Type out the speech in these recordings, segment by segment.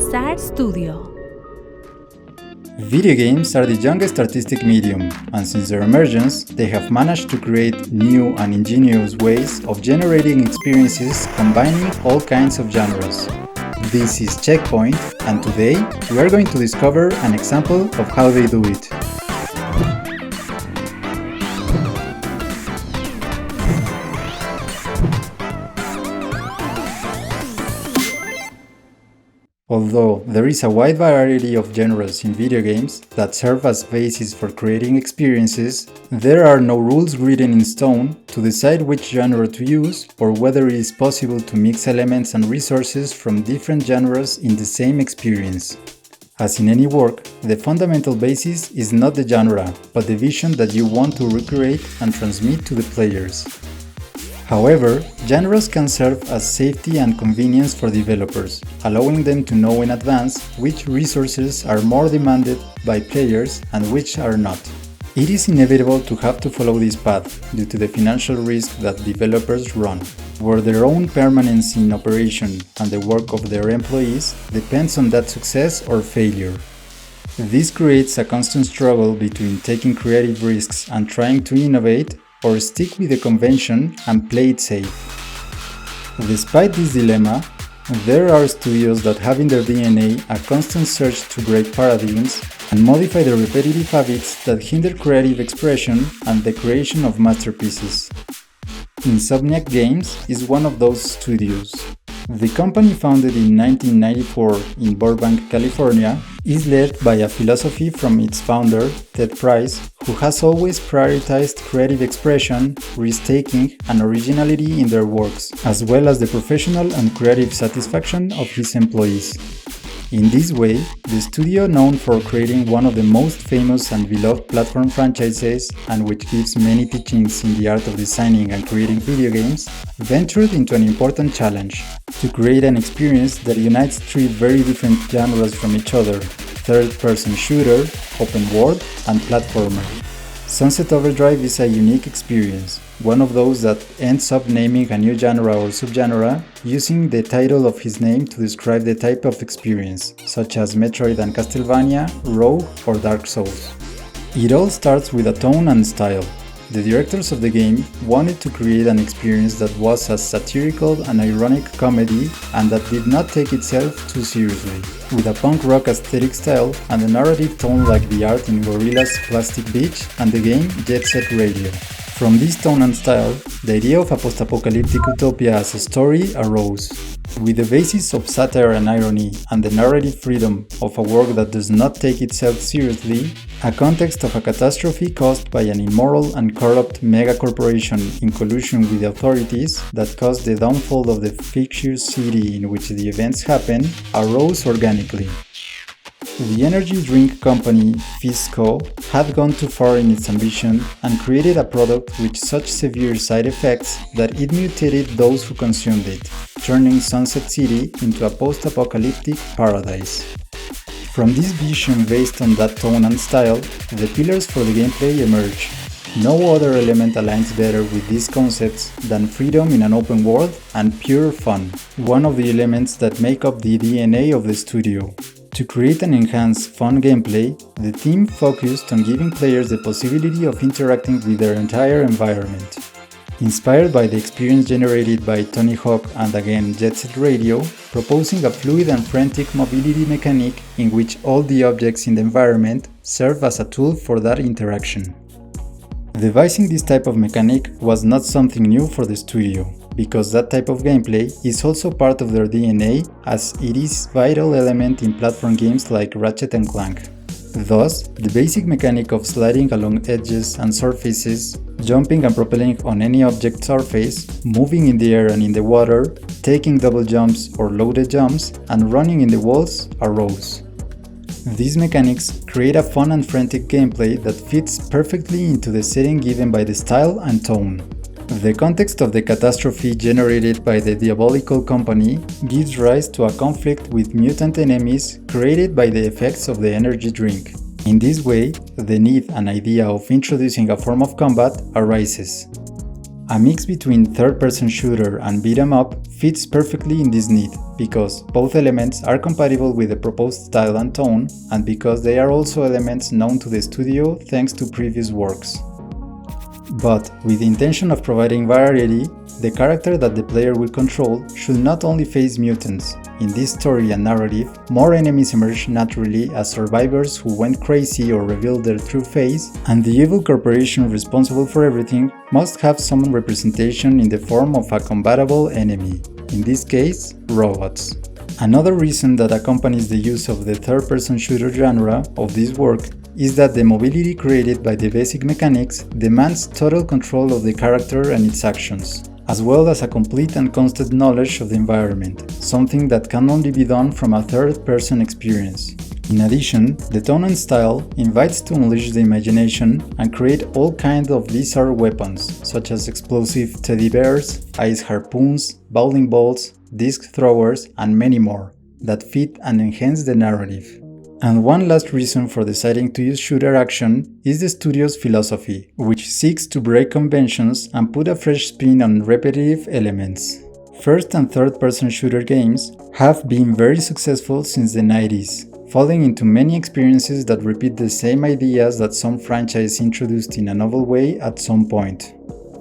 Pulsar Studio. Video games are the youngest artistic medium, and since their emergence, they have managed to create new and ingenious ways of generating experiences combining all kinds of genres. This is Checkpoint, and today we are going to discover an example of how they do it. Although there is a wide variety of genres in video games that serve as basis for creating experiences, there are no rules written in stone to decide which genre to use or whether it is possible to mix elements and resources from different genres in the same experience. As in any work, the fundamental basis is not the genre, but the vision that you want to recreate and transmit to the players. However, genres can serve as safety and convenience for developers, allowing them to know in advance which resources are more demanded by players and which are not. It is inevitable to have to follow this path due to the financial risk that developers run, where their own permanence in operation and the work of their employees depends on that success or failure. This creates a constant struggle between taking creative risks and trying to innovate, or stick with the convention and play it safe. Despite this dilemma, there are studios that have in their DNA a constant search to break paradigms and modify the repetitive habits that hinder creative expression and the creation of masterpieces. Insomniac Games is one of those studios. The company, founded in 1994 in Burbank, California, is led by a philosophy from its founder, Ted Price, who has always prioritized creative expression, risk-taking, and originality in their works, as well as the professional and creative satisfaction of his employees. In this way, the studio, known for creating one of the most famous and beloved platform franchises and which gives many teachings in the art of designing and creating video games, ventured into an important challenge: to create an experience that unites three very different genres from each other: third-person shooter, open world, and platformer. Sunset Overdrive is a unique experience, one of those that ends up naming a new genre or subgenre using the title of his name to describe the type of experience, such as Metroid and Castlevania, Rogue, or Dark Souls. It all starts with a tone and style. The directors of the game wanted to create an experience that was a satirical and ironic comedy and that did not take itself too seriously, with a punk rock aesthetic style and a narrative tone like the art in Gorillaz' Plastic Beach and the game Jet Set Radio. From this tone and style, the idea of a post-apocalyptic utopia as a story arose. With the basis of satire and irony and the narrative freedom of a work that does not take itself seriously, a context of a catastrophe caused by an immoral and corrupt mega-corporation in collusion with the authorities that caused the downfall of the fictitious city in which the events happen arose organically. The energy drink company Fisco had gone too far in its ambition and created a product with such severe side effects that it mutated those who consumed it, turning Sunset City into a post-apocalyptic paradise. From this vision based on that tone and style, the pillars for the gameplay emerge. No other element aligns better with these concepts than freedom in an open world and pure fun, one of the elements that make up the DNA of the studio. To create and enhance fun gameplay, the team focused on giving players the possibility of interacting with their entire environment. Inspired by the experience generated by Tony Hawk and again Jet Set Radio, proposing a fluid and frantic mobility mechanic in which all the objects in the environment serve as a tool for that interaction. Devising this type of mechanic was not something new for the studio, because that type of gameplay is also part of their DNA, as it is a vital element in platform games like Ratchet & Clank. Thus, the basic mechanic of sliding along edges and surfaces, jumping and propelling on any object surface, moving in the air and in the water, taking double jumps or loaded jumps, and running in the walls arose. These mechanics create a fun and frantic gameplay that fits perfectly into the setting given by the style and tone. The context of the catastrophe generated by the diabolical company gives rise to a conflict with mutant enemies created by the effects of the energy drink. In this way, the need and idea of introducing a form of combat arises. A mix between third-person shooter and beat-em-up fits perfectly in this need, because both elements are compatible with the proposed style and tone, and because they are also elements known to the studio thanks to previous works. But with the intention of providing variety, the character that the player will control should not only face mutants. In this story and narrative, more enemies emerge naturally as survivors who went crazy or revealed their true face, and the evil corporation responsible for everything must have some representation in the form of a combatable enemy, in this case, robots. Another reason that accompanies the use of the third-person shooter genre of this work is that the mobility created by the basic mechanics demands total control of the character and its actions, as well as a complete and constant knowledge of the environment, something that can only be done from a third-person experience. In addition, the tone and style invites to unleash the imagination and create all kinds of bizarre weapons, such as explosive teddy bears, ice harpoons, bowling balls, disc throwers, and many more, that fit and enhance the narrative. And one last reason for deciding to use shooter action is the studio's philosophy, which seeks to break conventions and put a fresh spin on repetitive elements. First and third-person shooter games have been very successful since the 90s, falling into many experiences that repeat the same ideas that some franchise introduced in a novel way at some point.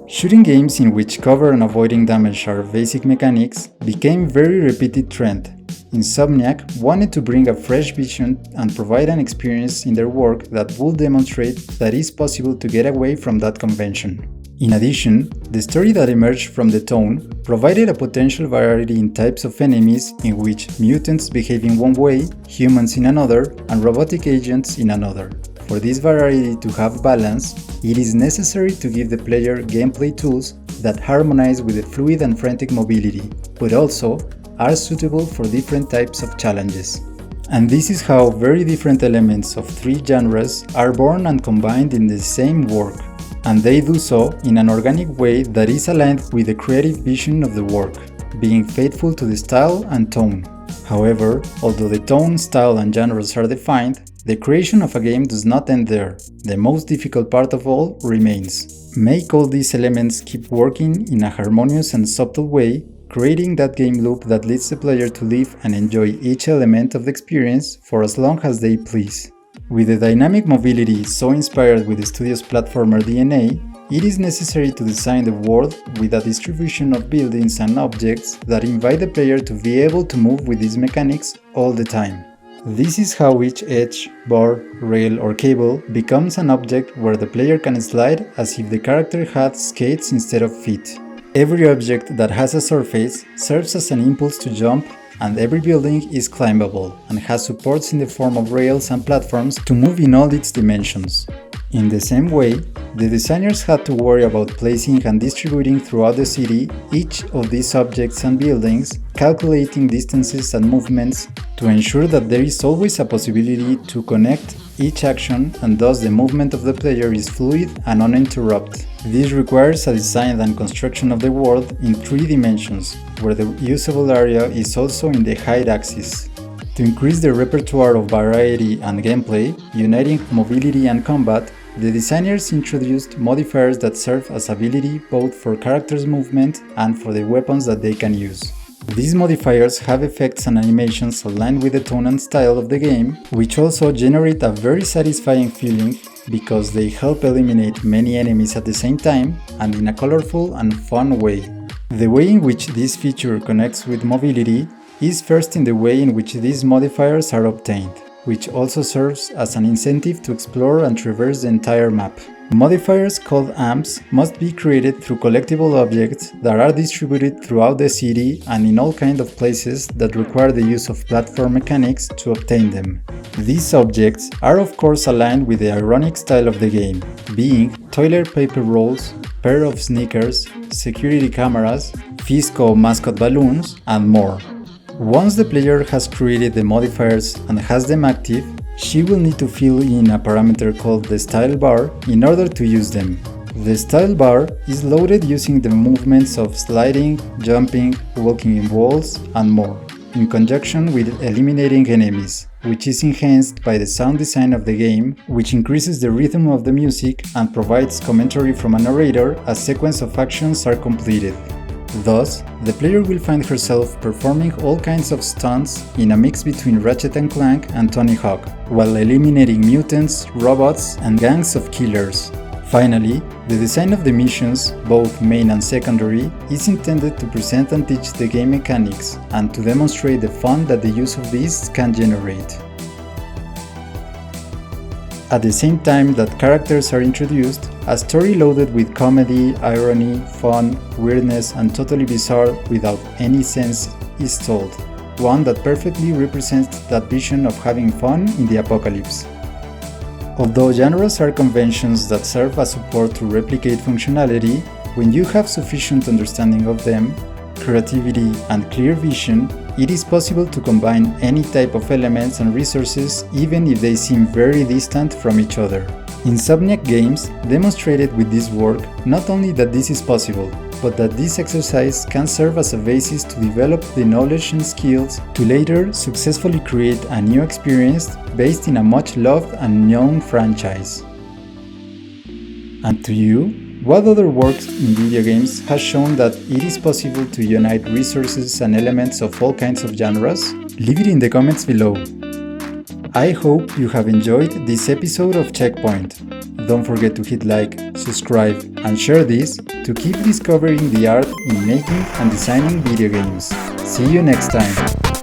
Shooting games in which cover and avoiding damage are basic mechanics became a very repeated trend. Insomniac wanted to bring a fresh vision and provide an experience in their work that would demonstrate that it's possible to get away from that convention. In addition, the story that emerged from the tone provided a potential variety in types of enemies in which mutants behave in one way, humans in another, and robotic agents in another. For this variety to have balance, it is necessary to give the player gameplay tools that harmonize with the fluid and frantic mobility, but also are suitable for different types of challenges. And this is how very different elements of three genres are born and combined in the same work, and they do so in an organic way that is aligned with the creative vision of the work, being faithful to the style and tone. However, although the tone, style, and genres are defined, the creation of a game does not end there. The most difficult part of all remains. Make all these elements keep working in a harmonious and subtle way, creating that game loop that leads the player to live and enjoy each element of the experience for as long as they please. With the dynamic mobility so inspired with the studio's platformer DNA, it is necessary to design the world with a distribution of buildings and objects that invite the player to be able to move with these mechanics all the time. This is how each edge, bar, rail, or cable becomes an object where the player can slide as if the character had skates instead of feet. Every object that has a surface serves as an impulse to jump, and every building is climbable and has supports in the form of rails and platforms to move in all its dimensions. In the same way, the designers had to worry about placing and distributing throughout the city each of these objects and buildings, calculating distances and movements to ensure that there is always a possibility to connect each action, and thus the movement of the player is fluid and uninterrupted. This requires a design and construction of the world in 3 dimensions, where the usable area is also in the height axis. To increase the repertoire of variety and gameplay, uniting mobility and combat, the designers introduced modifiers that serve as ability both for characters' movement and for the weapons that they can use. These modifiers have effects and animations aligned with the tone and style of the game, which also generate a very satisfying feeling because they help eliminate many enemies at the same time and in a colorful and fun way. The way in which this feature connects with mobility is first in the way in which these modifiers are obtained, which also serves as an incentive to explore and traverse the entire map. Modifiers called amps must be created through collectible objects that are distributed throughout the city and in all kinds of places that require the use of platform mechanics to obtain them. These objects are of course aligned with the ironic style of the game, being toilet paper rolls, pair of sneakers, security cameras, Fisco mascot balloons, and more. Once the player has created the modifiers and has them active, she will need to fill in a parameter called the style bar in order to use them. The style bar is loaded using the movements of sliding, jumping, walking in walls, and more, in conjunction with eliminating enemies, which is enhanced by the sound design of the game, which increases the rhythm of the music and provides commentary from a narrator as sequence of actions are completed. Thus, the player will find herself performing all kinds of stunts in a mix between Ratchet & Clank and Tony Hawk, while eliminating mutants, robots, and gangs of killers. Finally, the design of the missions, both main and secondary, is intended to present and teach the game mechanics, and to demonstrate the fun that the use of these can generate. At the same time that characters are introduced, a story loaded with comedy, irony, fun, weirdness, and totally bizarre without any sense is told, one that perfectly represents that vision of having fun in the apocalypse. Although genres are conventions that serve as support to replicate functionality, when you have sufficient understanding of them, creativity, and clear vision, it is possible to combine any type of elements and resources even if they seem very distant from each other. Insomniac Games demonstrated with this work not only that this is possible, but that this exercise can serve as a basis to develop the knowledge and skills to later successfully create a new experience based in a much loved and known franchise. And to you, what other works in video games has shown that it is possible to unite resources and elements of all kinds of genres? Leave it in the comments below. I hope you have enjoyed this episode of Checkpoint. Don't forget to hit like, subscribe, and share this to keep discovering the art in making and designing video games. See you next time!